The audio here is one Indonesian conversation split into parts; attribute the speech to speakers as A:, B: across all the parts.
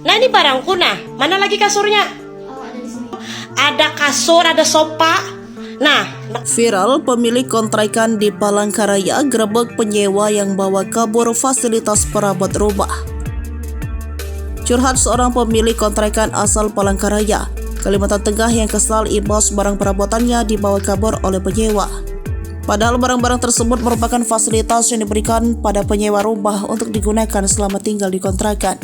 A: Nah ini barangku nah, mana lagi kasurnya?
B: Oh, ada di sini.
A: Ada kasur, ada sofa. Nah,
C: Viral, pemilik kontrakan di Palangkaraya grebek penyewa yang bawa kabur fasilitas perabot rumah. Curhat seorang pemilik kontrakan asal Palangkaraya, Kalimantan Tengah yang kesal imbas barang perabotannya dibawa kabur oleh penyewa. Padahal barang-barang tersebut merupakan fasilitas yang diberikan pada penyewa rumah untuk digunakan selama tinggal di kontrakan.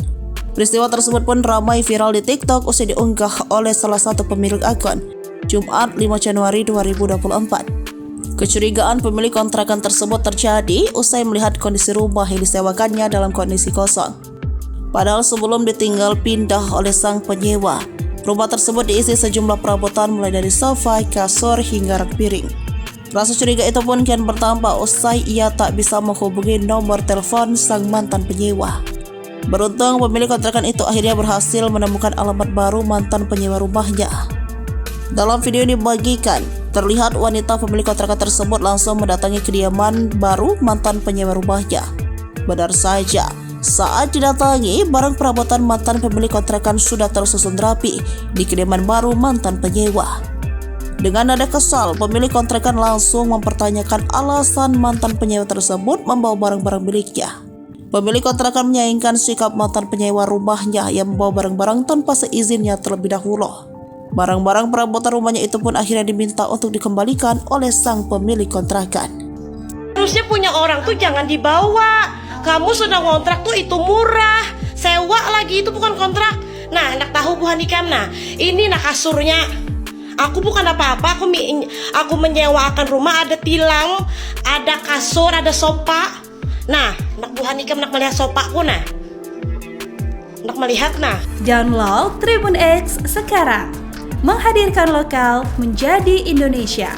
C: Peristiwa tersebut pun ramai viral di TikTok usai diunggah oleh salah satu pemilik akun Jumat 5 Januari 2024. Kecurigaan pemilik kontrakan tersebut terjadi usai melihat kondisi rumah yang disewakannya dalam kondisi kosong. Padahal sebelum ditinggal pindah oleh sang penyewa, rumah tersebut diisi sejumlah perabotan mulai dari sofa, kasur, hingga rak piring. Rasa curiga itu pun kian bertambah usai ia tak bisa menghubungi nomor telepon sang mantan penyewa. Beruntung pemilik kontrakan itu akhirnya berhasil menemukan alamat baru mantan penyewa rumahnya. Dalam video yang dibagikan, terlihat wanita pemilik kontrakan tersebut langsung mendatangi kediaman baru mantan penyewa rumahnya. Benar saja, saat didatangi, barang perabotan mantan pemilik kontrakan sudah tersusun rapi di kediaman baru mantan penyewa. Dengan nada kesal, pemilik kontrakan langsung mempertanyakan alasan mantan penyewa tersebut membawa barang-barang miliknya. Pemilik kontrakan menyayangkan sikap mantan penyewa rumahnya yang membawa barang-barang tanpa seizinnya terlebih dahulu. Barang-barang perabotan rumahnya itu pun akhirnya diminta untuk dikembalikan oleh sang pemilik kontrakan.
A: harusnya punya orang tuh jangan dibawa. Kamu sudah kontrak tuh itu murah, sewa lagi itu bukan kontrak. Nah, nak tahu Bu Hanikam, nah ini nah kasurnya. Aku bukan apa-apa, aku menyewakan rumah, ada tilang, ada kasur, ada sofa. Nah, nak Bu Hanikam nak melihat sofaku nah. Nak melihat nah.
D: Download Tribun X sekarang. Menghadirkan lokal menjadi Indonesia.